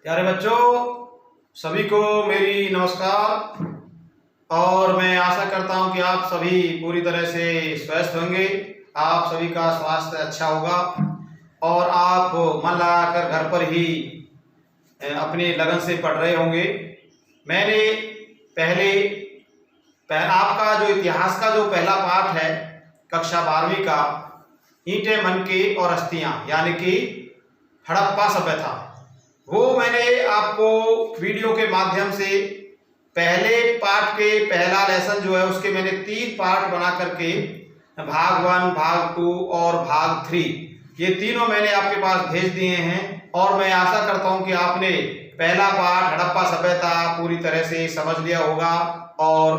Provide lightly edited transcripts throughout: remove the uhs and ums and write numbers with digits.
प्यारे बच्चों, सभी को मेरी नमस्कार। और मैं आशा करता हूं कि आप सभी पूरी तरह से स्वस्थ होंगे, आप सभी का स्वास्थ्य अच्छा होगा और आप मन लगाकर घर पर ही अपनी लगन से पढ़ रहे होंगे। मैंने आपका जो इतिहास का जो पहला पाठ है कक्षा 12वीं का, ईंटें मनके और अस्थियां यानी कि हड़प्पा सभ्यता, वो मैंने आपको वीडियो के माध्यम से पहले पार्ट के पहला लेसन जो है उसके मैंने 3 पार्ट बना करके भाग 1, भाग 2 और भाग 3 ये तीनों मैंने आपके पास भेज दिए हैं। और मैं आशा करता हूं कि आपने पहला पार्ट हड़प्पा सभ्यता पूरी तरह से समझ लिया होगा और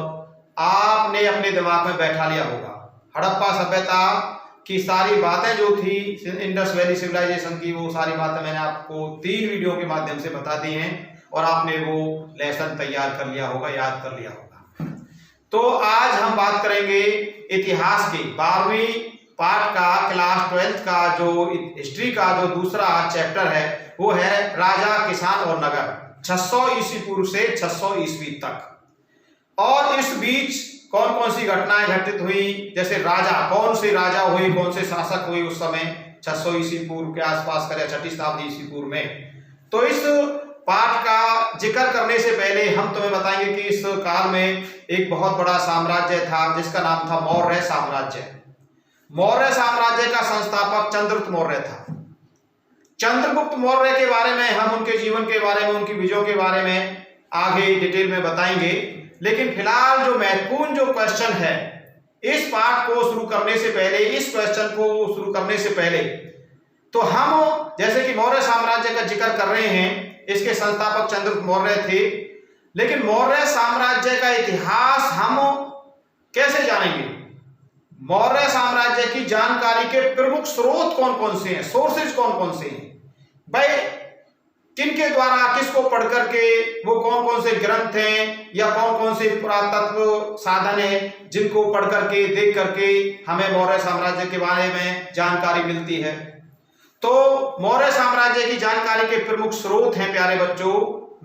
आपने अपने दिमाग में बैठा लिया होगा। हड़प्पा सभ्यता की सारी बातें जो थी इंडस वैली सिविलाइजेशन की, वो सारी बातें मैंने आपको 3 वीडियो के माध्यम से बता दी हैं और आपने वो लेसन तैयार कर लिया होगा, याद कर लिया होगा। तो आज हम बात करेंगे इतिहास की 12वीं पार्ट का क्लास 12th का जो हिस्ट्री का जो दूसरा चैप्टर है वो है राजा, किसान और नगर, 600 ईस्वी पूर्व से 600 ईस्वी तक। और इस बीच कौन कौन सी घटनाएं घटित हुई, जैसे राजा, कौन से राजा हुए, कौन से शासक हुए उस समय 600 ईस्वी पूर्व के आसपास करें 6ठी शताब्दी ईस्वी पूर्व में। तो इस पाठ का जिक्र करने से पहले हम तुम्हें बताएंगे कि इस काल में एक बहुत बड़ा साम्राज्य था जिसका नाम था मौर्य साम्राज्य। मौर्य साम्राज्य का संस्थापक चंद्रगुप्त मौर्य था। चंद्रगुप्त मौर्य के बारे में हम उनके जीवन के बारे में, उनकी विजयों के बारे में आगे डिटेल में बताएंगे। लेकिन फिलहाल जो महत्वपूर्ण जो क्वेश्चन है इस पाठ को शुरू करने से पहले, इस क्वेश्चन को शुरू करने से पहले, तो हम जैसे कि मौर्य साम्राज्य का जिक्र कर रहे हैं, इसके संस्थापक चंद्रगुप्त मौर्य थे। लेकिन मौर्य साम्राज्य का इतिहास हम कैसे जानेंगे? मौर्य साम्राज्य की जानकारी के प्रमुख स्रोत कौन कौन से हैं, सोर्सेज कौन कौन से हैं, भाई किनके द्वारा, किसको पढ़ करके, वो कौन कौन से ग्रंथ हैं या कौन कौन से पुरातत्व साधन हैं जिनको पढ़ करके, देख करके हमें मौर्य साम्राज्य के बारे में जानकारी मिलती है। तो मौर्य साम्राज्य की जानकारी के प्रमुख स्रोत हैं प्यारे बच्चों,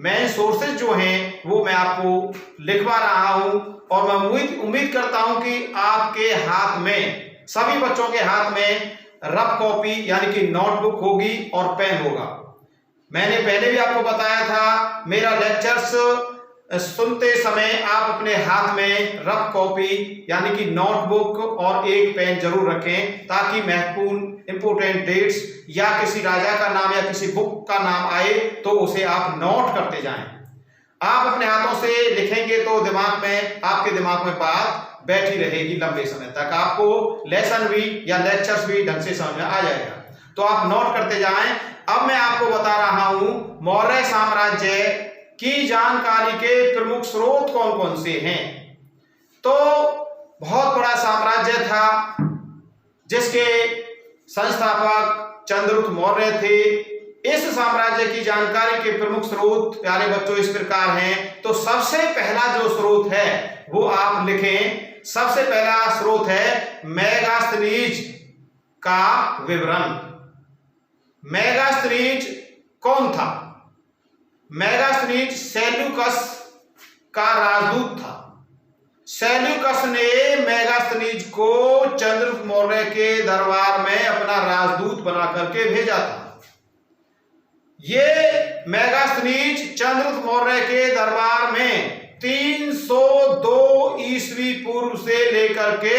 मेन सोर्सेज जो हैं वो मैं आपको लिखवा रहा हूं और मैं उम्मीद करता हूं कि आपके हाथ में, सभी बच्चों के हाथ में रफ कॉपी यानी कि नोटबुक होगी और पेन होगा। मैंने पहले भी आपको बताया था, मेरा लेक्चर्स सुनते समय आप अपने हाथ में रफ कॉपी यानी कि नोटबुक और एक पेन जरूर रखें ताकि महत्वपूर्ण इंपोर्टेंट डेट्स या किसी राजा का नाम या किसी बुक का नाम आए तो उसे आप नोट करते जाएं। आप अपने हाथों से लिखेंगे तो दिमाग में, आपके दिमाग में बात बैठी रहेगी लंबे समय तक, आपको लेसन भी या लेक्चर्स भी ढंग से समझ में आ जाएगा। तो आप नोट करते जाएं। अब मैं आपको बता रहा हूं मौर्य साम्राज्य की जानकारी के प्रमुख स्रोत कौन कौन से हैं। तो बहुत बड़ा साम्राज्य था जिसके संस्थापक चंद्रगुप्त मौर्य थे। इस साम्राज्य की जानकारी के प्रमुख स्रोत प्यारे बच्चों इस प्रकार हैं। तो सबसे पहला जो स्रोत है वो आप लिखें। सबसे पहला स्रोत है मेगास्थनीज का विवरण। मेगास्थनीज कौन था? मेगास्थनीज सेल्यूकस का राजदूत था। सेल्यूकस ने मेगास्थनीज को चंद्रगुप्त मौर्य के दरबार में अपना राजदूत बना करके भेजा था। ये मेगास्थनीज चंद्रगुप्त मौर्य के दरबार में 302 ईस्वी पूर्व से लेकर के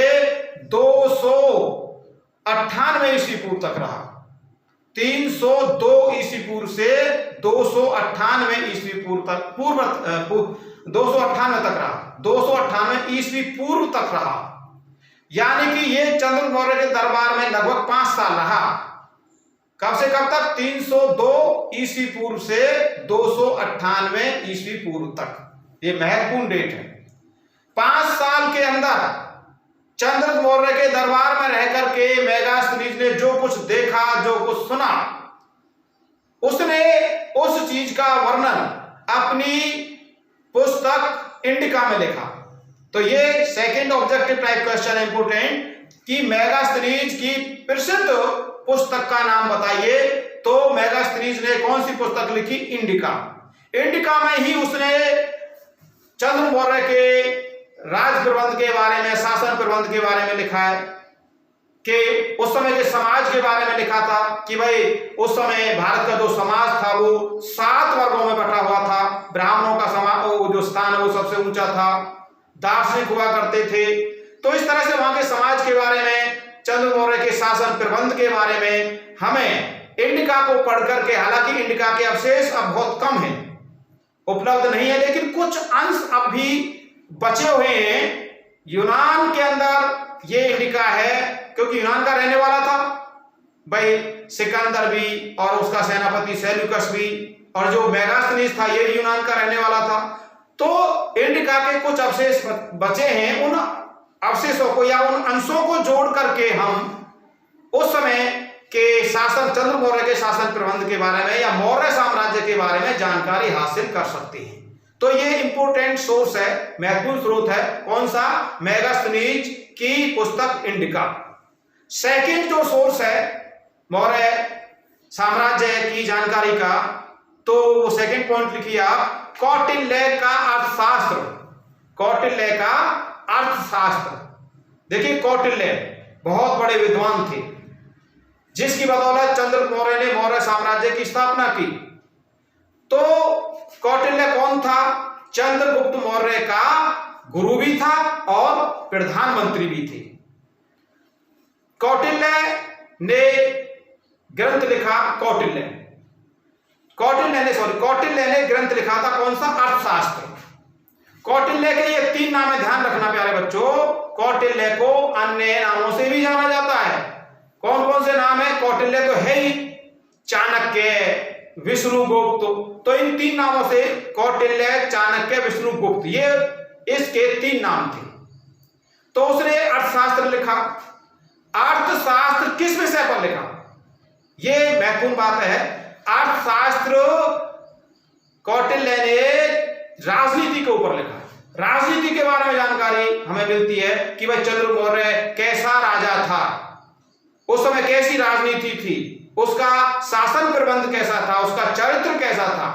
298 ईस्वी पूर्व तक रहा। 302 ईस्वी पूर्व से 298 ईस्वी पूर्व तक, 298 तक रहा, 298 ईस्वी पूर्व तक रहा। यानी कि ये चंद्रगुप्त मौर्य के दरबार में लगभग 5 साल रहा। कब से कब तक? 302 ईस्वी पूर्व से 298 ईस्वी पूर्व तक। ये महत्वपूर्ण डेट है। 5 साल के अंदर चंद्रगुप्त मौर्य के दरबार में रहकर के मेगास्थनीज ने जो कुछ देखा, जो कुछ सुना, उसने उस चीज का वर्णन अपनी पुस्तक इंडिका में लिखा। तो ये सेकंड ऑब्जेक्टिव टाइप क्वेश्चन है इंपोर्टेंट कि मेगास्थनीज की प्रसिद्ध पुस्तक का नाम बताइए तो मेगास्थनीज ने कौन सी पुस्तक लिखी? इंडिका। इंडिका में ही उसने चंद्र मौर्य के राज प्रबंध के बारे में, शासन प्रबंध के बारे में लिखा है कि उस समय के समाज के बारे में लिखा था कि भाई उस समय भारत का जो समाज था वो 7 वर्गों में बटा हुआ था। ब्राह्मणों का समाज जो स्थान है वो सबसे ऊंचा था, दार्शनिक हुआ करते थे। तो इस तरह से वहां के समाज के बारे में, चंद्र मौर्य के शासन प्रबंध के बारे में हमें इंडिका को पढ़ करके, हालांकि इंडिका के अवशेष अब बहुत कम है, उपलब्ध नहीं है, लेकिन कुछ अंश अब भी बचे हुए हैं। यूनान के अंदर ये इंडिका है, क्योंकि यूनान का रहने वाला था भाई सिकंदर भी, और उसका सेनापति सेल्यूकस भी, और जो मेगास्थनीज था ये यूनान का रहने वाला था। तो इंडिका के कुछ अवशेष बचे हैं, उन अवशेषों को या उन अंशों को जोड़ करके हम उस समय के शासन, चंद्र मौर्य के शासन प्रबंध के बारे में या मौर्य साम्राज्य के बारे में जानकारी हासिल कर सकते हैं। तो ये इंपोर्टेंट सोर्स है, महत्वपूर्ण स्रोत है। कौन सा? मेगास्थनीज की पुस्तक इंडिका। सेकंड जो सोर्स है मौर्य साम्राज्य की जानकारी का, तो वो सेकंड पॉइंट लिखिए आप, कौटिल्य का अर्थशास्त्र। कौटिल्य का अर्थशास्त्र। देखिए कौटिल्य बहुत बड़े विद्वान थे, जिसकी बदौलत चंद्र मौर्य ने मौर्य साम्राज्य की स्थापना की। तो कौटिल्य कौन था? चंद्रगुप्त मौर्य का गुरु भी था और प्रधानमंत्री भी थे। कौटिल्य ने ग्रंथ लिखा, कौटिल्य ने ग्रंथ लिखा था कौन सा? अर्थशास्त्र। कौटिल्य के ये 3 नाम है, ध्यान रखना प्यारे बच्चों। कौटिल्य को अन्य नामों से भी जाना जाता है। कौन कौन से नाम है? कौटिल्य तो है ही, चाणक्य, विष्णुगुप्त, तो इन 3 नामों से कौटिल्य, चाणक्य, विष्णुगुप्त, ये इसके 3 नाम थे। तो उसने अर्थशास्त्र लिखा। अर्थशास्त्र किस विषय पर लिखा? ये महत्वपूर्ण बात है। अर्थशास्त्र कौटिल्य ने राजनीति के ऊपर लिखा। राजनीति के बारे में जानकारी हमें मिलती है कि भाई चंद्र मौर्य कैसा राजा था, उस समय कैसी राजनीति थी, उसका शासन प्रबंध कैसा था, उसका चरित्र कैसा था,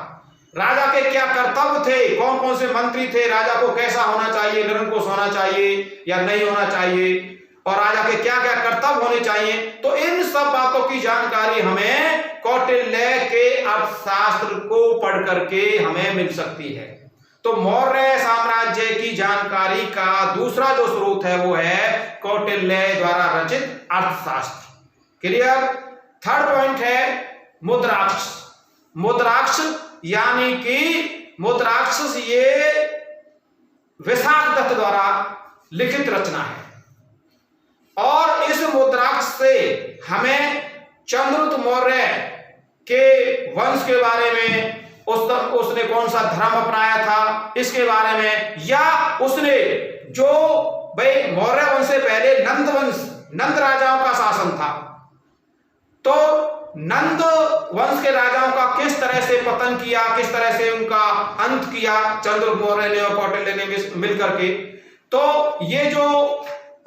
राजा के क्या कर्तव्य थे, कौन कौन से मंत्री थे, राजा को कैसा होना चाहिए, निरंकुश होना चाहिए या नहीं होना चाहिए, और राजा के क्या क्या कर्तव्य होने चाहिए। तो इन सब बातों की जानकारी हमें कौटिल्य के अर्थशास्त्र को पढ़ करके हमें मिल सकती है। तो मौर्य साम्राज्य की जानकारी का दूसरा जो स्रोत है वो है कौटिल्य द्वारा रचित अर्थशास्त्र। क्लियर? थर्ड पॉइंट है मुद्राक्ष। मुद्राक्ष यानी कि मुद्राक्षस ये विशाख दत्त द्वारा लिखित रचना है, और इस मुद्राक्ष से हमें चंद्रगुप्त मौर्य के वंश के बारे में, उसने कौन सा धर्म अपनाया था इसके बारे में, या उसने जो भाई मौर्य वंश से पहले नंद वंश, नंद राजाओं का शासन था, तो नंद वंश के राजाओं का किस तरह से पतन किया, किस तरह से उनका अंत किया चंद्रगुप्त मौर्य ने और कौटिल्य ने मिलकर के। तो ये जो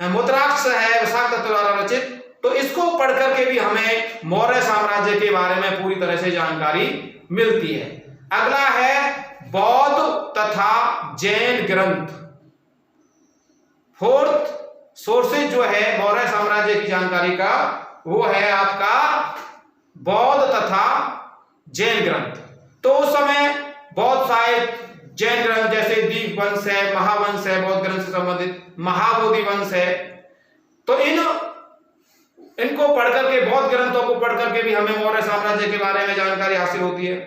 मुद्राक्ष है विशाख दत्त द्वारा रचित, तो इसको पढ़ करके भी हमें मौर्य साम्राज्य के बारे में पूरी तरह से जानकारी मिलती है। अगला है बौद्ध तथा जैन ग्रंथ। फोर्थ सोर्सेज जो है मौर्य साम्राज्य की जानकारी का वो है आपका बौद्ध तथा जैन ग्रंथ। तो उस समय बौद्ध साहित्य, जैन ग्रंथ जैसे दीप वंश है, महावंश है, बौद्ध ग्रंथ से संबंधित महाबोधि वंश है, तो इनको पढ़ करके, बौद्ध ग्रंथों को पढ़ करके भी हमें मौर्य साम्राज्य के बारे में जानकारी हासिल होती है।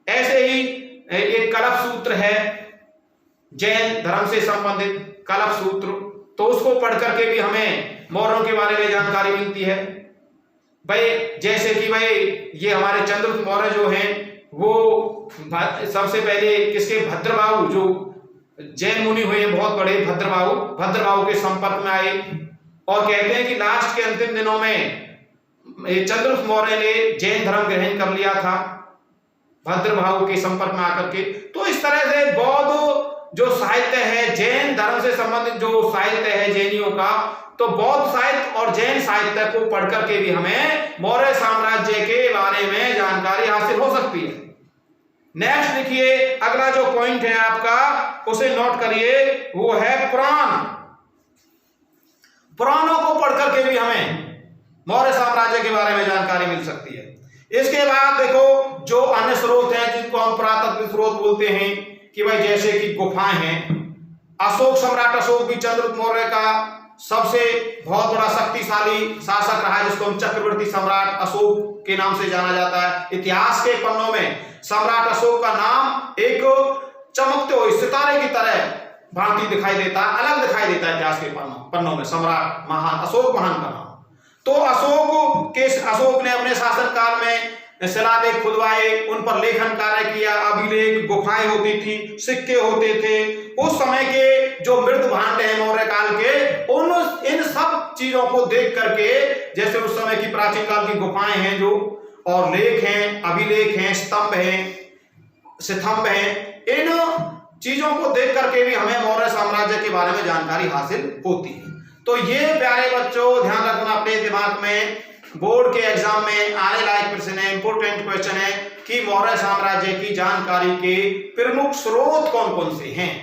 ऐसे ही एक कलप सूत्र है जैन धर्म से संबंधित कलप सूत्र, तो उसको पढ़ करके भी हमें मौर्यों के बारे में जानकारी मिलती है। भाई जैसे कि भाई ये हमारे चंद्रगुप्त मौर्य जो हैं वो सबसे पहले किसके, भद्रबाहु, जो जैन मुनि हुए बहुत बड़े भद्रबाहु के संपर्क में आए, और कहते हैं कि लास्ट के अंतिम दिनों में चंद्रगुप्त मौर्य ने जैन धर्म ग्रहण कर लिया था भद्रबाहु के संपर्क में आकर के। तो इस तरह से बौद्ध जो साहित्य है, जैन धर्म से संबंधित जो साहित्य है जैनियों का, तो बौद्ध साहित्य और जैन साहित्य को पढ़ करके भी हमें मौर्य साम्राज्य के बारे में जानकारी हासिल हो सकती है। नेक्स्ट देखिए, अगला जो पॉइंट है आपका उसे नोट करिए, वो है पुराण। पुराणों को पढ़ करके भी हमें मौर्य साम्राज्य के बारे में जानकारी मिल सकती है। इसके बाद देखो जो अन्य स्रोत हैं जिनको हम पुरातत्व स्रोत बोलते हैं कि भाई जैसे कि गुफाएं हैं। अशोक, सम्राट अशोक भी चंद्रगुप्त मौर्य का सबसे बहुत बड़ा शक्तिशाली शासक रहा है, जिसको हम चक्रवर्ती सम्राट अशोक के नाम से जाना जाता है। इतिहास के पन्नों में सम्राट अशोक का नाम एक चमकते हुए सितारे की तरह भांति दिखाई देता है, अलग दिखाई देता है इतिहास के पन्नों में सम्राट महान अशोक महान का नाम। तो अशोक ने अपने शासनकाल में शिलालेख खुदवाए, उन पर लेखन कार्य किया, अभिलेख, गुफाएं होती थी, सिक्के होते थे। उस समय के जो मृत भांड हैं मौर्य काल के, इन सब चीजों को देख करके, जैसे उस समय की प्राचीन काल की गुफाएं हैं जो, और लेख हैं, अभिलेख हैं, स्तंभ हैं, इन चीजों को देख करके भी हमें मौर्य साम्राज्य के बारे में जानकारी हासिल होती है। तो ये प्यारे बच्चों ध्यान रखना अपने दिमाग में, बोर्ड के एग्जाम में आने लायक प्रश्न है, इंपोर्टेंट क्वेश्चन है कि मौर्य साम्राज्य की जानकारी के प्रमुख स्रोत कौन कौन से हैं।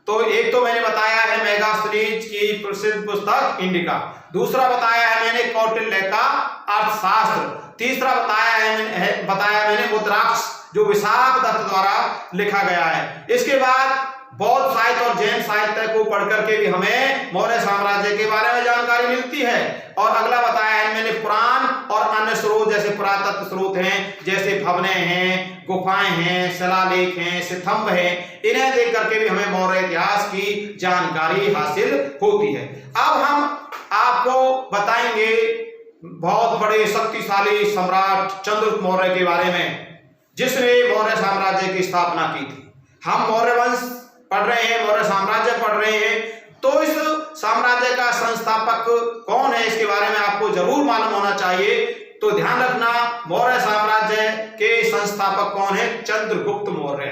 तो एक तो मैंने बताया है मेगास्थनीज की प्रसिद्ध पुस्तक इंडिका, दूसरा बताया है मैंने कौटिल्य का अर्थशास्त्र, तीसरा बताया मैंने मुद्राक्ष जो विशाख दत्त द्वारा लिखा गया है। इसके बाद बौद्ध साहित्य और जैन साहित्य को पढ़ करके भी हमें मौर्य साम्राज्य के बारे में जानकारी मिलती है। और अगला बताया है मैंने पुराण और अन्य स्रोत जैसे पुरातत्व स्रोत हैं, जैसे भवनें हैं, गुफाएं हैं, शिलालेख हैं, स्तंभ हैं, इन्हें देख करके भी हमें मौर्य इतिहास की जानकारी हासिल होती है। अब हम आपको बताएंगे बहुत बड़े शक्तिशाली सम्राट चंद्रगुप्त मौर्य के बारे में, जिसने मौर्य साम्राज्य की स्थापना की थी। हम मौर्य वंश पढ़ रहे हैं, मौर्य साम्राज्य पढ़ रहे हैं, तो इस साम्राज्य का संस्थापक कौन है इसके बारे में आपको जरूर मालूम होना चाहिए। तो ध्यान रखना, मौर्य साम्राज्य के संस्थापक कौन है? चंद्रगुप्त मौर्य।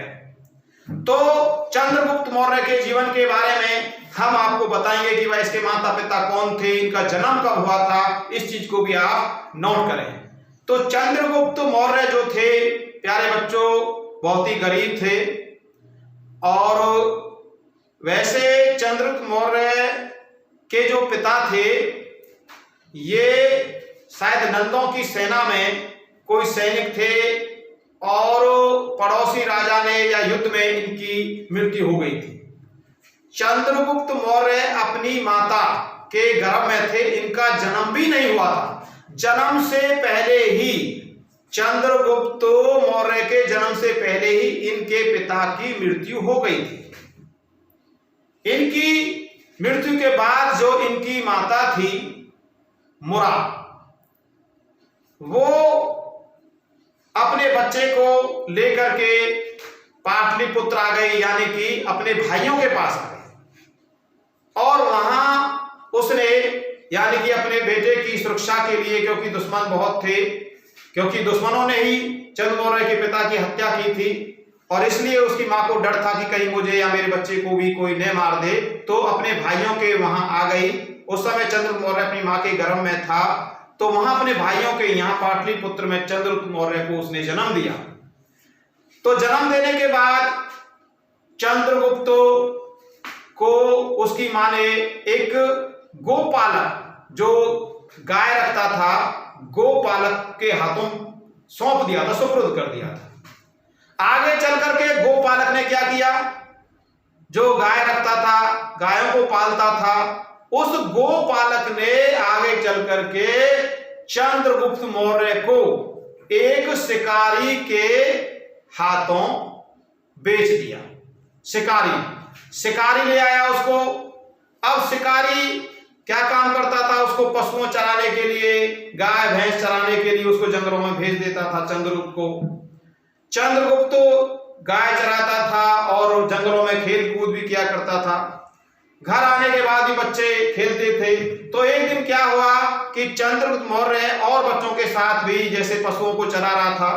तो चंद्रगुप्त मौर्य के जीवन के बारे में हम आपको बताएंगे कि भाई इसके माता पिता कौन थे, इनका जन्म कब हुआ था, इस चीज को भी आप नोट करें। तो चंद्रगुप्त मौर्य जो थे प्यारे बच्चों बहुत ही गरीब थे, और वैसे चंद्रगुप्त मौर्य के जो पिता थे ये शायद नंदों की सेना में कोई सैनिक थे, और पड़ोसी राजा ने या युद्ध में इनकी मृत्यु हो गई थी। चंद्रगुप्त मौर्य अपनी माता के गर्भ में थे, इनका जन्म भी नहीं हुआ था। जन्म से पहले ही, चंद्रगुप्त मौर्य के जन्म से पहले ही इनके पिता की मृत्यु हो गई थी। इनकी मृत्यु के बाद जो इनकी माता थी मुरा, वो अपने बच्चे को लेकर के पाटलिपुत्र आ गई, यानी कि अपने भाइयों के पास आ गई, और वहां उसने यानी कि अपने बेटे की सुरक्षा के लिए, क्योंकि दुश्मन बहुत थे, क्योंकि दुश्मनों ने ही चंद्र मौर्य के पिता की हत्या की थी, और इसलिए उसकी मां को डर था कि कहीं मुझे या मेरे बच्चे को भी कोई न मार दे, तो अपने भाइयों के वहां आ गई। उस समय चंद्र मौर्य अपनी मां के गर्भ में था, तो वहां अपने भाइयों के यहाँ पाटलिपुत्र में चंद्रगुप्त मौर्य को उसने जन्म दिया। तो जन्म देने के बाद चंद्रगुप्त को उसकी मां ने एक गोपालक जो गाय रखता था, गोपालक के हाथों सौंप दिया था, सुपुर्द कर दिया था। आगे चल करके गोपालक ने क्या किया, जो गाय रखता था, गायों को पालता था, उस गोपालक ने आगे चल करके चंद्रगुप्त मौर्य को एक शिकारी के हाथों बेच दिया। शिकारी ले आया उसको। अब शिकारी क्या काम करता था, उसको पशुओं चराने के लिए, गाय भैंस चराने के लिए उसको जंगलों में भेज देता था चंद्रगुप्त को। चंद्रगुप्त गाय चराता था और जंगलों में खेल कूद भी किया करता था। घर आने के बाद भी बच्चे खेलते थे। तो एक दिन क्या हुआ कि चंद्रगुप्त मौर्य और बच्चों के साथ भी जैसे पशुओं को चरा रहा था,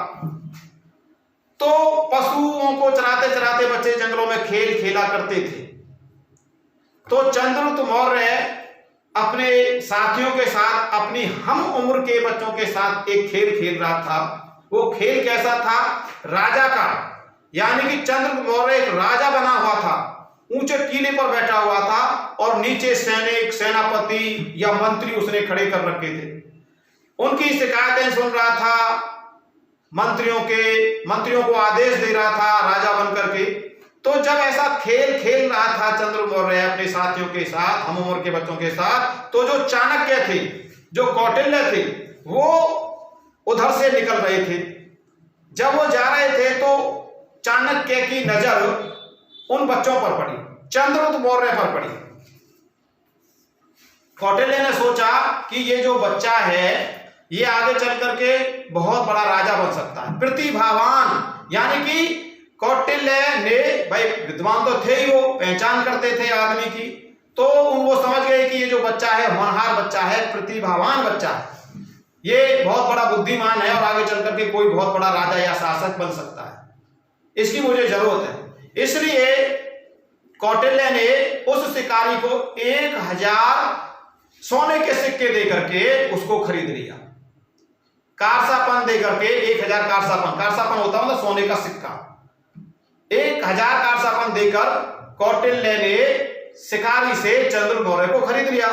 तो पशुओं पशुओं को चराते चराते बच्चे जंगलों में खेल खेला करते थे। तो चंद्रगुप्त मौर्य अपने साथियों के साथ, अपनी हम उम्र के बच्चों के साथ एक खेल खेल रहा था। वो खेल कैसा था? राजा का, यानी कि चंद्रगुप्त मौर्य एक राजा बना हुआ था, ऊंचे टीले पर बैठा हुआ था और नीचे सैनिक, सेनापति या मंत्री उसने खड़े कर रखे थे। उनकी शिकायतें सुन रहा था, मंत्रियों को आदेश दे रहा था राजा बन करके। तो जब ऐसा खेल खेल रहा था चंद्रगुप्त मौर्य अपने साथियों के साथ, हम उम्र के बच्चों के साथ, तो जो चाणक्य थे, जो कौटिल्य थे, वो उधर से निकल रहे थे। जब वो जा रहे थे तो चाणक्य की नजर उन बच्चों पर पड़ी, चंद्रगुप्त मौर्य पर पड़ी। कौटिल्य ने सोचा कि ये जो बच्चा है ये आगे चल करके बहुत बड़ा राजा बन सकता है, प्रतिभावान, यानी कि कौटिल्य ने, भाई विद्वान तो थे ही, वो पहचान करते थे आदमी की, तो वो समझ गए कि ये जो बच्चा है होनहार बच्चा है, प्रतिभावान बच्चा है, ये बहुत बड़ा बुद्धिमान है और आगे चल करके कोई बहुत बड़ा राजा या शासक बन सकता है, इसकी मुझे जरूरत है। इसलिए कौटिल्य ने उस शिकारी को 1000 सोने के सिक्के दे करके उसको खरीद लिया, कारसापन दे करके 1000 कारसापन होता है मतलब सोने का सिक्का, 1000 कारसापन देकर कौटिल्य ने शिकारी से चंद्रगुप्त मौर्य को खरीद लिया।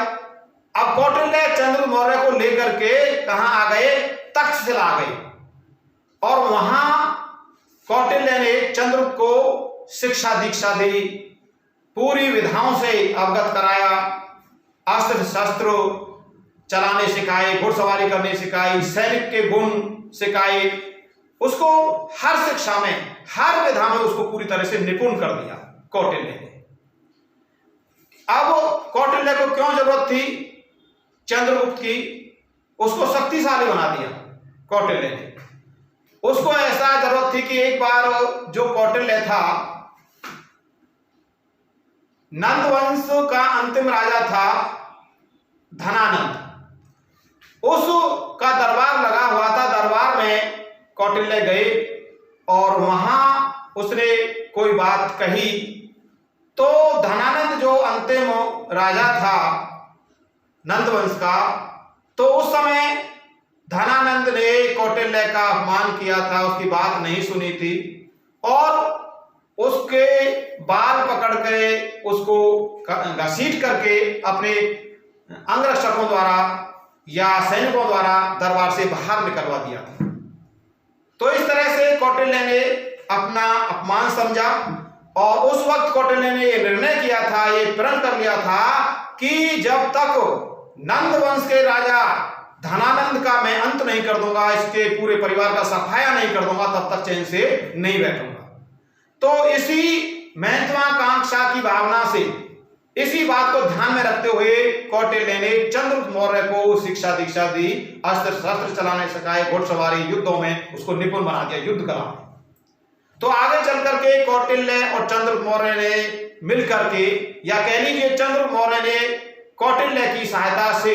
अब कौटिल्य चंद्रगुप्त मौर्य को लेकर के कहां आ गए? तक्षशिला आ गए और वहां कौटिल्य ने चंद्रगुप्त को शिक्षा दीक्षा दी, पूरी विधाओं से अवगत कराया, अस्त्र शस्त्र चलाने सिखाए, घुड़सवारी करने सिखाई, सैनिक के गुण सिखाए, उसको हर शिक्षा में, हर विधा में उसको पूरी तरह से निपुण कर दिया कौटिल्य ने। अब कौटिल्य को क्यों जरूरत थी चंद्रगुप्त की? उसको शक्तिशाली बना दिया कौटिल्य ने। उसको ऐसा जरूरत थी कि एक बार जो कौटिल्य था, नंद वंश का अंतिम राजा था धनानंद, उसका दरबार लगा हुआ था। दरबार में कौटिल्य गए और वहां उसने कोई बात कही तो धनानंद जो अंतिम राजा था नंदवंश का, तो उस समय धनानंद ने कौटिल्य का अपमान किया था, उसकी बात नहीं सुनी थी और उसके बाल पकड़ के उसको घसीट करके अपने अंगरक्षकों द्वारा या सैनिकों द्वारा दरबार से बाहर निकलवा दिया था। तो इस तरह से कौटिल्य ने अपना अपमान समझा और उस वक्त कौटिल्य ने यह निर्णय किया था, ये प्रण कर लिया था कि जब तक नंद वंश के राजा धनानंद का मैं अंत नहीं कर दूंगा, इसके पूरे परिवार का सफाया नहीं कर दूंगा, तब तक चैन से नहीं बैठूंगा। तो इसी महत्वाकांक्षा की भावना से, इसी बात को ध्यान में रखते हुए कौटिल्य ने चंद्रगुप्त मौर्य को शिक्षा दीक्षा दी, अस्त्र शस्त्र चलाने सिखाए, घुड़सवारी, युद्धों में उसको निपुण बना दिया, युद्ध कला में। तो आगे चल करके कौटिल्य और चंद्रगुप्त मौर्य ने मिल करके, या कह लीजिए चंद्रगुप्त मौर्य ने कौटिल्य की सहायता से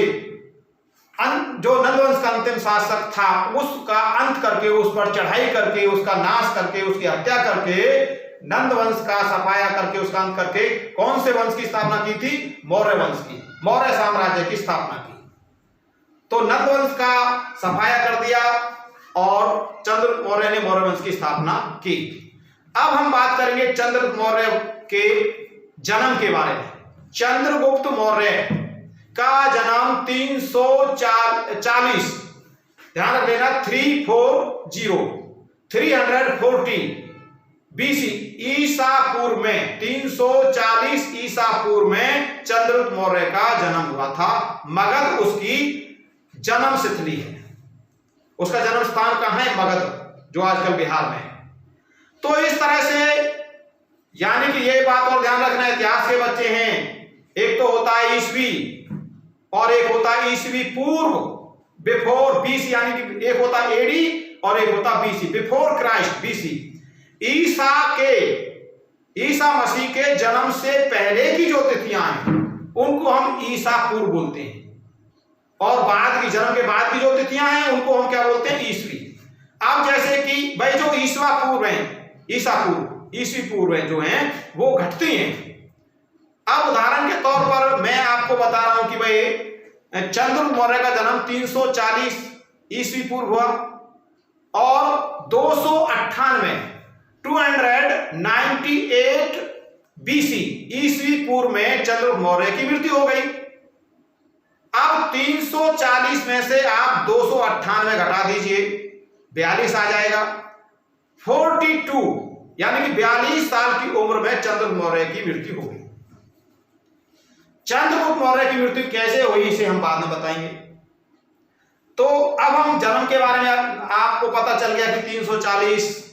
जो नंदवंश का अंतिम शासक था उसका अंत करके, उस पर चढ़ाई करके, उसका नाश करके, उसकी हत्या करके, नंद वंश का सफाया करके, उसका अंत करके कौन से वंश की स्थापना की थी? मौर्य वंश की, मौर्य साम्राज्य की स्थापना की। तो नंद वंश का सफाया कर दिया और चंद्रगुप्त मौर्य ने मौर्य वंश की स्थापना की। अब हम बात करेंगे चंद्रगुप्त मौर्य के जन्म के बारे में। चंद्रगुप्त मौर्य का जन्म 340, ध्यान रख लेना, 340 BC ईसा पूर्व में, 340 ईसा पूर्व में चंद्रगुप्त मौर्य का जन्म हुआ था। मगध उसकी जन्म स्थली है, उसका जन्म स्थान कहां है? मगध, जो आजकल बिहार में है। तो इस तरह से, यानी कि ये बात और ध्यान रखना, इतिहास के बच्चे हैं, एक तो होता है ईस्वी और एक होता है ईस्वी पूर्व, बिफोर BC, यानी कि एक होता है AD और एक होता BC, before Christ, BC। Isa Masih के जन्म से पहले की जो तिथियां हैं उनको हम ईसा पूर्व बोलते हैं, और बाद की, जन्म के बाद की जो तिथियां हैं उनको हम क्या बोलते हैं? ईस्वी। अब जैसे कि भाई जो ईसा पूर्व है, ईसा पूर्व, ईस्वी पूर्व जो हैं वो घटती हैं। अब उदाहरण के तौर पर मैं आपको बता रहा हूं कि भाई चंद्रगुप्त मौर्य का जन्म 340 ईस्वी पूर्व हुआ और 298 बीसी ईस्वी पूर्व में चंद्रगुप्त मौर्य की मृत्यु हो गई। अब 340 में से आप 298 घटा दीजिए, 42 आ जाएगा। 42 यानी कि 42 साल की उम्र में चंद्रगुप्त मौर्य की मृत्यु हो गई। चंद्रगुप्त मौर्य की मृत्यु कैसे हुई इसे हम बाद में बताएंगे। तो अब हम जन्म के बारे में आपको पता चल गया कि 340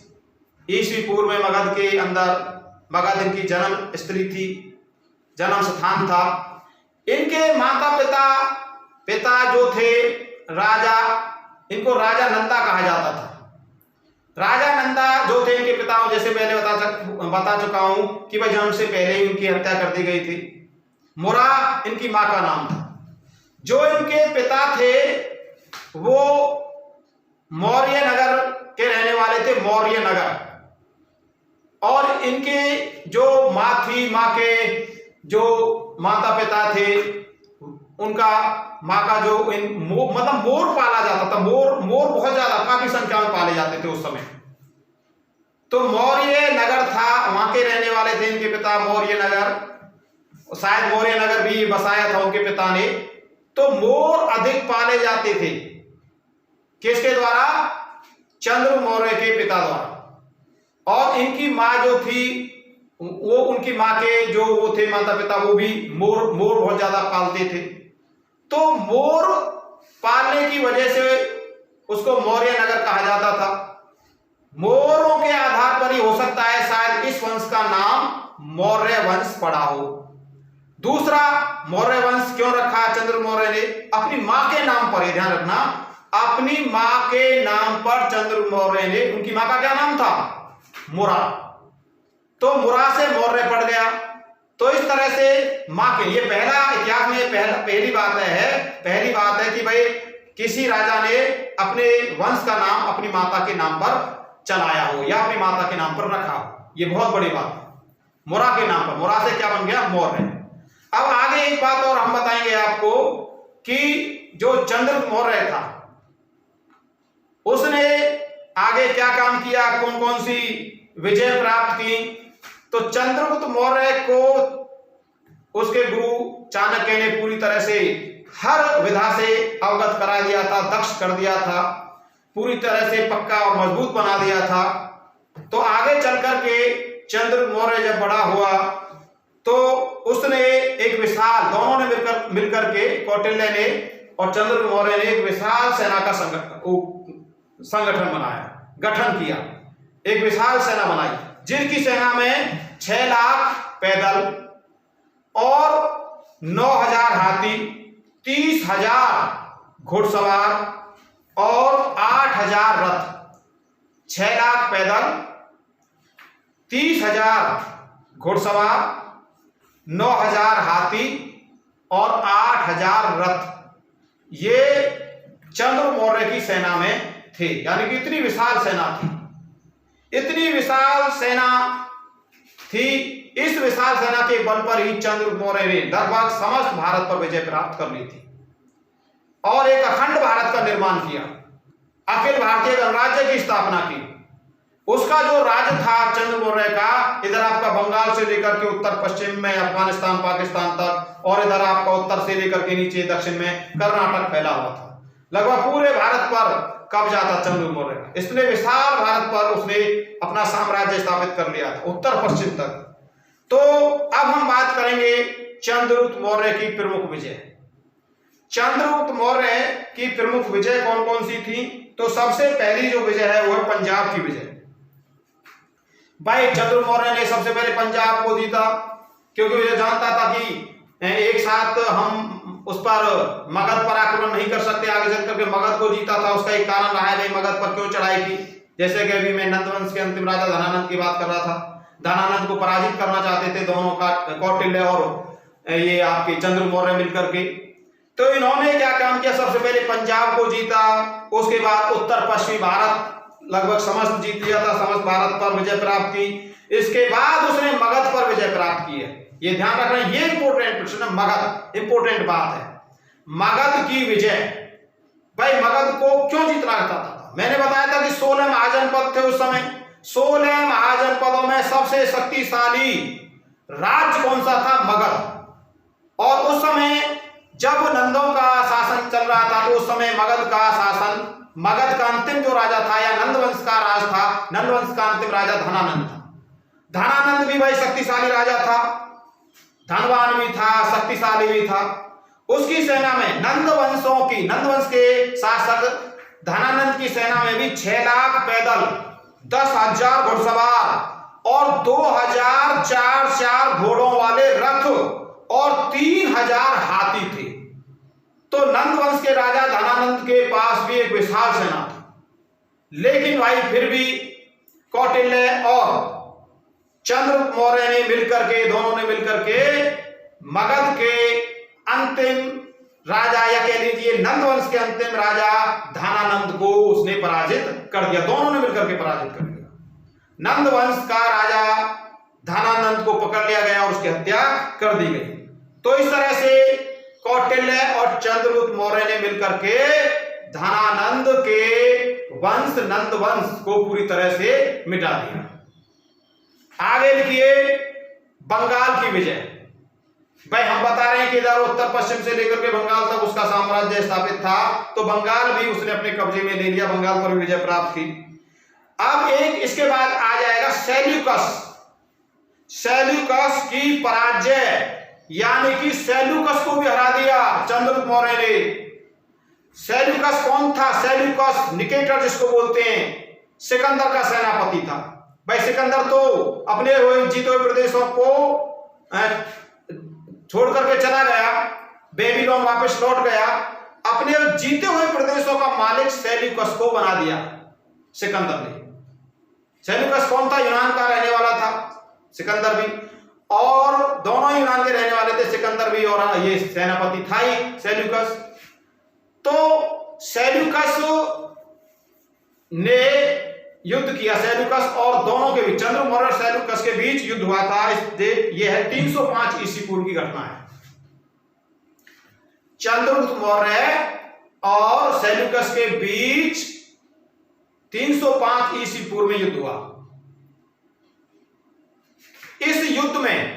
ईस्वी पूर्व में मगध के अंदर मगध इनकी जन्म स्त्री थी, जन्म स्थान था। इनके माता पिता जो थे राजा, इनको राजा नंदा कहा जाता था। राजा नंदा जो थे इनके पिता, जैसे पहले बता चुका हूं कि भाई जन्म से पहले ही उनकी हत्या कर दी गई थी। मुरा इनकी मां का नाम था। जो इनके पिता थे वो मौर्य नगर के रहने वाले थे, मौर्य नगर। और इनके जो मां थी, मां के जो माता पिता थे उनका मां का जो मतलब मोर पाला जाता था। मोर बहुत ज्यादा काफी संख्या में पाले जाते थे उस समय। तो मौर्य नगर था, वहां के रहने वाले थे इनके पिता, मौर्य नगर। शायद मौर्य नगर भी बसाया था उनके पिता ने। तो मोर अधिक पाले जाते थे किसके द्वारा? चंद्रगुप्त मौर्य के पिता द्वारा। और इनकी मां जो थी वो, उनकी मां के जो वो थे माता पिता, वो भी मोर बहुत ज्यादा पालते थे। तो मोर पालने की वजह से उसको मौर्य नगर कहा जाता था। मोरों के आधार पर ही हो सकता है शायद इस वंश का नाम मौर्य वंश पड़ा हो। दूसरा, मौर्य वंश क्यों रखा चंद्रगुप्त मौर्य ने? अपनी मां के नाम पर, ध्यान रखना, अपनी मां के नाम पर चंद्रगुप्त मौर्य ने, उनकी मां का क्या नाम था? मुरा। तो मुरा से मौर्य पड़ गया। तो इस तरह से मां के, ये पहला इतिहास में पहली बात है कि भाई किसी राजा ने अपने वंश का नाम अपनी माता के नाम पर चलाया हो या अपनी माता के नाम पर रखा हो। ये बहुत बड़ी बात है। मुरा के नाम पर, मुरा से क्या बन गया? मौर्य। अब आगे एक बात और हम बताएंगे आपको कि जो चंद्रगुप्त मौर्य था उसने आगे क्या काम किया, कौन कौन सी विजय प्राप्त की। तो चंद्रगुप्त मौर्य को उसके गुरु चाणक्य ने पूरी तरह से हर विधा से अवगत करा दिया था, दक्ष कर दिया था, पूरी तरह से पक्का और मजबूत बना दिया था। तो आगे चल करके चंद्रगुप्त मौर्य जब बड़ा हुआ तो उसने एक विशाल, दोनों ने मिलकर के, कौटिल्य ने और चंद्रगुप्त मौर्य ने एक विशाल सेना का संगठन बनाया, गठन किया। एक विशाल सेना बनाई जिनकी सेना में 6 लाख पैदल और 9,000 हाथी, 30,000 घुड़सवार और 8,000 रथ। 6 लाख पैदल, 30,000 घुड़सवार, 9,000 हाथी और 8,000 रथ, ये चंद्रगुप्त मौर्य की सेना में थे। यानी कि इतनी विशाल सेना थी, इतनी विशाल सेना थी। इस विशाल सेना के बल पर ही चंद्रगुप्त मौर्य ने लगभग समस्त भारत पर विजय प्राप्त कर ली थी और एक अखंड भारत का निर्माण किया, अखिल भारतीय गणराज्य की स्थापना की। उसका जो राज्य था चंद्रगुप्त मौर्य का, इधर आपका बंगाल से लेकर के उत्तर पश्चिम में अफगानिस्तान पाकिस्तान तक, और इधर आपका उत्तर से लेकर के नीचे दक्षिण में कर्नाटक फैला हुआ था। लगभग पूरे भारत पर कब्जा था चंद्रगुप्त मौर्य का। इसलिए विशाल भारत पर उसने अपना साम्राज्य स्थापित कर लिया था, उत्तर पश्चिम तक। तो अब हम बात करेंगे चंद्रगुप्त मौर्य की प्रमुख विजय। चंद्रगुप्त मौर्य की प्रमुख विजय कौन कौन सी थी? तो सबसे पहली जो विजय है वो है पंजाब की विजय। भाई चंद्रगुप्त मौर्य ने सबसे पहले पंजाब को जीता, क्योंकि वो जानता था कि एक साथ हम उस पर मगध पर आक्रमण नहीं कर सकते। आगे चल करके मगध को जीता था, उसका एक कारण रहा है भाई मगध पर क्यों चढ़ाई की। जैसे कि अभी मैं नंदवंश के अंतिम राजा धनानंद की बात कर रहा था, धनानंद को पराजित करना चाहते थे दोनों का, कौटिल्य और ये आपके चंद्रगुप्त मौर्य मिलकर के। तो इन्होंने क्या काम किया? सबसे पहले पंजाब को जीता, उसके बाद उत्तर पश्चिमी भारत लगभग समस्त जीत लिया था, समस्त भारत पर विजय प्राप्त की। इसके बाद उसने मगध पर विजय प्राप्त की है। ये ध्यान रखना, ये इंपोर्टेंट प्रश्न है। मगध इंपोर्टेंट बात है, मगध की विजय। भाई मगध को क्यों जीतना चाहता था? मैंने बताया था कि 16 महाजनपद थे उस समय। 16 महाजनपदों में सबसे शक्तिशाली राज्य कौन सा था? मगध। और उस समय जब नंदों का शासन चल रहा था, तो उस समय मगध का शासन, मगध का अंतिम जो राजा था या नंदवंश का राज था, नंदवंश का अंतिम राजा धनानंद था। धनानंद भी भाई शक्तिशाली राजा था, धनवान भी था, शक्तिशाली भी था। उसकी सेना में नंदवंश के शासक धनानंद की सेना में भी 6 लाख पैदल, 10,000 घुड़सवार और 2,004 घोड़ों वाले रथ और 3,000 हाथी थे। तो नंदवंश के राजा धनानंद के पास भी एक विशाल सेना था। लेकिन भाई फिर भी कौटिल्य और चंद्रगुप्त मौर्य ने मिलकर के, दोनों ने मिलकर के मगध के अंतिम राजा या कह लीजिए नंदवंश के अंतिम राजा धनानंद को उसने पराजित कर दिया। दोनों ने मिलकर के पराजित कर दिया। नंदवंश का राजा धनानंद को पकड़ लिया गया और उसकी हत्या कर दी गई। तो इस तरह से कौटिल्य और चंद्रगुप्त मौर्य ने मिलकर के धनानंद के वंश नंदवंश को पूरी तरह से मिटा दिया। आगे लिखिए बंगाल की विजय। भाई हम बता रहे हैं कि इधर उत्तर पश्चिम से लेकर के बंगाल तक उसका साम्राज्य स्थापित था, तो बंगाल भी उसने अपने कब्जे में ले लिया, बंगाल पर विजय प्राप्त की। अब एक इसके बाद आ जाएगा सेल्यूकस। सेल्यूकस की पराजय, यानी कि सेल्यूकस को भी हरा दिया चंद्रगुप्त मौर्य ने। सेल्यूकस कौन था? सेल्यूकस निकेटर जिसको बोलते हैं, सिकंदर का सेनापति था। भाई सिकंदर तो अपने जीते हुए प्रदेशों को छोड़ करके चला गया, बेबीलोन वापस लौट गया। अपने जीते हुए प्रदेशों का मालिक सेल्यूकस को बना दिया सिकंदर ने। सेल्यूकस कौन था? यूनान का रहने वाला था, सिकंदर भी, और दोनों यूनान के रहने वाले थे, सिकंदर भी और ये सेनापति था ही सेल्यूकस। तो सेल्यूकस ने युद्ध किया, सेल्यूकस और दोनों के बीच, चंद्रगुप्त मौर्य और सेल्यूकस के बीच युद्ध हुआ था। यह है 305 ईस्वी पूर्व की घटना है। चंद्रगुप्त मौर्य और सेल्यूकस के बीच 305 ईस्वी पूर्व में युद्ध हुआ। इस युद्ध में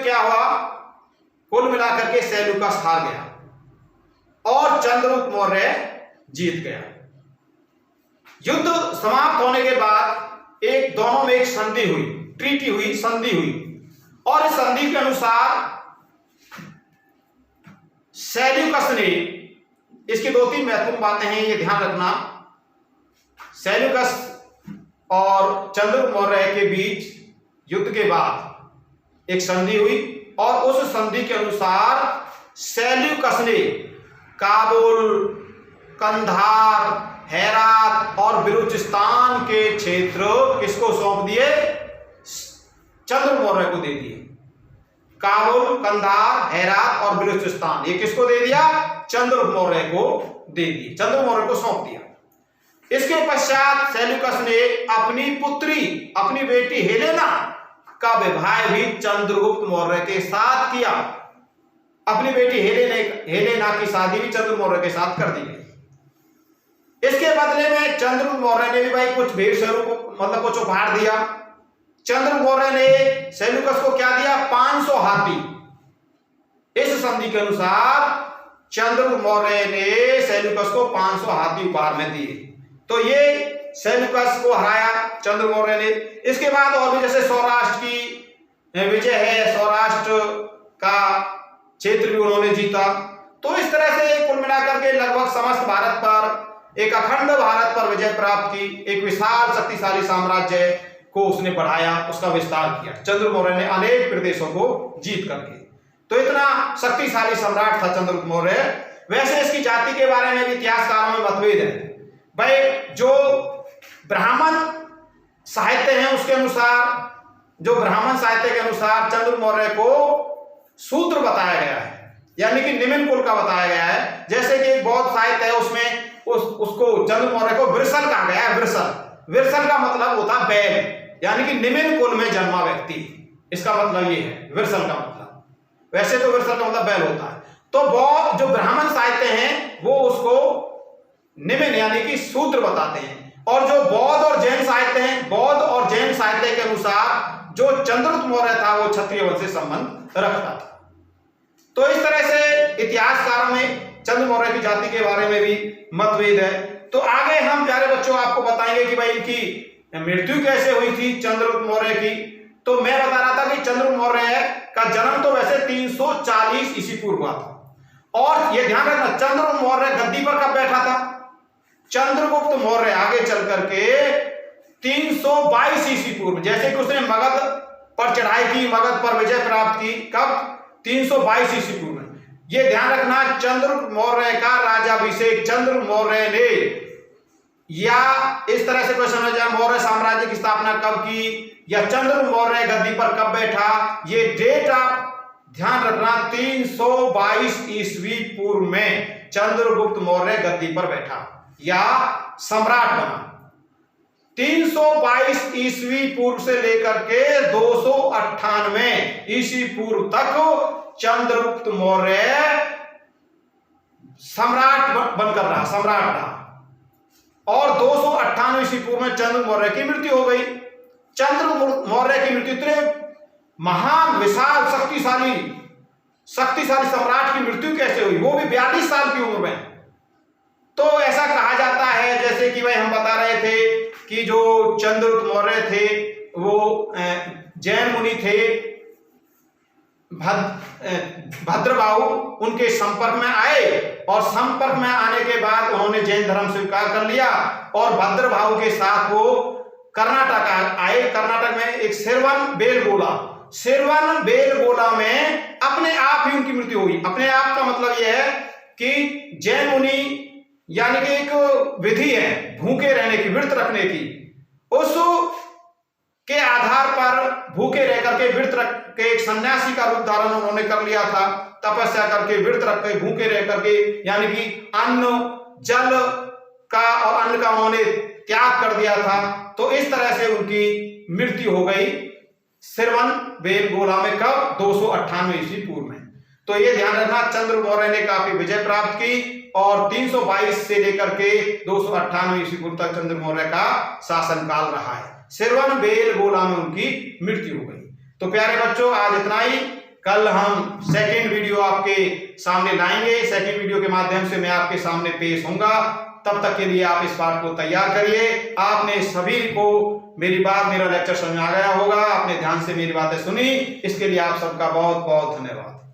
क्या हुआ? कुल मिलाकर के सेल्यूकस हार गया और चंद्रगुप्त मौर्य जीत गया। युद्ध समाप्त होने के बाद दोनों में एक संधि हुई, ट्रीटी हुई, संधि हुई, और इस संधि के अनुसार सेल्यूकस ने, इसकी 2-3 महत्वपूर्ण बातें हैं, ये ध्यान रखना। सेल्यूकस और चंद्रगुप्त मौर्य के बीच युद्ध के बाद एक संधि हुई और उस संधि के अनुसार सेल्यूकस ने काबुल, कंधार, हेरात और बिलूचिस्तान के क्षेत्र किसको सौंप दिए? चंद्रगुप्त मौर्य को दे दिए। काबुल, कंधार, हेरात और बिलूचिस्तान ये किसको दे दिया? चंद्रगुप्त मौर्य को दे दिए, चंद्रगुप्त मौर्य को सौंप दिया। इसके पश्चात सेल्यूकस ने अपनी पुत्री, अपनी बेटी हेलेना का विवाह भी चंद्रगुप्त मौर्य के साथ किया। अपनी बेटी हेलेना की शादी भी चंद्रगुप्त मौर्य के साथ कर दी गई। इसके बदले में चंद्रगुप्त मौर्य ने भी भाई कुछ भेंट स्वरूप, मतलब कुछ उपहार दिया। चंद्रगुप्त मौर्य ने सेल्यूकस को क्या दिया? 500 हाथी। इस संधि के अनुसार चंद्रगुप्त मौर्य ने सेल्यूकस को 500 हाथी उपहार में दिए। तो ये सेल्यूकस को हराया चंद्रगुप्त मौर्य ने। इसके बाद और भी, जैसे सौराष्ट्र की विजय है, सौराष्ट्र का क्षेत्र भी उन्होंने जीता। तो इस तरह से कुल मिलाकर के लगभग समस्त भारत पर, एक अखंड भारत पर विजय प्राप्त की। एक विशाल शक्तिशाली साम्राज्य को उसने बढ़ाया, उसका विस्तार किया चंद्रगुप्त मौर्य ने अनेक प्रदेशों को जीत करके। तो इतना शक्तिशाली सम्राट था चंद्रगुप्त मौर्य। वैसे इसकी जाति के बारे में भी इतिहासकारों में मतभेद है। भाई जो ब्राह्मण साहित्य है उसके अनुसार, जो ब्राह्मण साहित्य के अनुसार चंद्रगुप्त मौर्य को शूद्र बताया गया है, यानी कि निम्न कुल का बताया गया है। जैसे कि बौद्ध साहित्य है उसमें उसको चंद्र मौर्य को विरसल कहा गया है। विरसल, विरसल का मतलब होता है बैल, यानी कि निम्न कुल में जन्मा व्यक्ति, इसका मतलब ये है विरसल का मतलब। वैसे तो विरसल का मतलब बैल होता है। तो वो जो ब्राह्मण साहित्य हैं वो उसको निम्न यानी कि शूद्र बताते हैं, और जो बौद्ध और जैन साहित्य हैं, बौद्ध और जैन साहित्य के अनुसार जो चंद्रगुप्त मौर्य था वो क्षत्रिय वंश से संबंध रखता था। तो इस तरह से इतिहासकारों में चंद्र मौर्य की जाति के बारे में भी मतभेद है। तो आगे हम प्यारे बच्चों आपको बताएंगे कि भाई इनकी मृत्यु कैसे हुई थी चंद्रगुप्त मौर्य की। तो मैं बता रहा था कि चंद्रगुप्त मौर्य का जन्म तो वैसे 340 ईस्वी पूर्व हुआ था, और ये ध्यान रखना चंद्रगुप्त मौर्य गद्दी पर कब बैठा था? चंद्रगुप्त मौर्य आगे चल करके 322 ईस्वी पूर्व, जैसे कि उसने मगध पर चढ़ाई की, मगध पर विजय प्राप्त की, कब? 322 ईस्वी पूर्व में। यह ध्यान रखना चंद्रगुप्त मौर्य का राज्याभिषेक चंद्रगुप्त मौर्य ने, या इस तरह से क्वेश्चन हो जाए मौर्य साम्राज्य की स्थापना कब की, या चंद्रगुप्त मौर्य गद्दी पर कब बैठा, ये डेट आप ध्यान रखना 322 ईस्वी पूर्व में चंद्रगुप्त मौर्य गद्दी पर बैठा या सम्राट बना। 322 ईस्वी पूर्व से लेकर के 298 ईस्वी पूर्व तक चंद्रगुप्त मौर्य सम्राट बनकर रहा, सम्राट रहा, और 298 ईस्वी पूर्व में चंद्रगुप्त मौर्य की मृत्यु हो गई। चंद्रगुप्त मौर्य की मृत्यु इतने महान विशाल शक्तिशाली सम्राट की मृत्यु कैसे हुई, वो भी 42 साल की उम्र में? तो ऐसा कहा जाता है, जैसे कि भाई हम बता रहे थे कि जो चंद्रगुप्त मौर्य थे वो जैन मुनि थे, भद्रबाहु उनके संपर्क में आए, और संपर्क में आने के बाद उन्होंने जैन धर्म स्वीकार कर लिया, और भद्रबाहु के साथ वो कर्नाटक आए। कर्नाटक में एक सिरवन बेलगोला में अपने आप ही उनकी मृत्यु हुई। अपने आप का मतलब यह है कि जैन मुनि यानी कि एक विधि है भूखे रहने की, व्रत रखने की, उस के आधार पर भूखे रह करके व्रत रख के एक सन्यासी का रूप धारण उन्होंने कर लिया था। तपस्या करके व्रत रख के भूखे रह करके, यानी कि अन्न जल का और अन्न का उन्होंने त्याग कर दिया था। तो इस तरह से उनकी मृत्यु हो गई सिरवन बेलगोला में, कब? 298 ईस्वी पूर्व में। तो ये ध्यान रखना चंद्रगुप्त मौर्य ने काफी विजय प्राप्त की, और 322 से लेकर के 298 ईस्वी पूर्व तक चंद्रगुप्त मौर्य का शासनकाल रहा है। सिरवन बेलगोला में उनकी मृत्यु हो गई। तो प्यारे बच्चों आज इतना ही। कल हम सेकंड वीडियो आपके सामने लाएंगे। सेकंड वीडियो के माध्यम से मैं आपके सामने पेश होऊंगा। तब तक के लिए आप इस पाठ को तैयार करिए। आपने सभी को मेरा लेक्चर समझ आ गया होगा, आपने ध्यान से मेरी बातें सुनी, इसके लिए आप सबका बहुत बहुत धन्यवाद।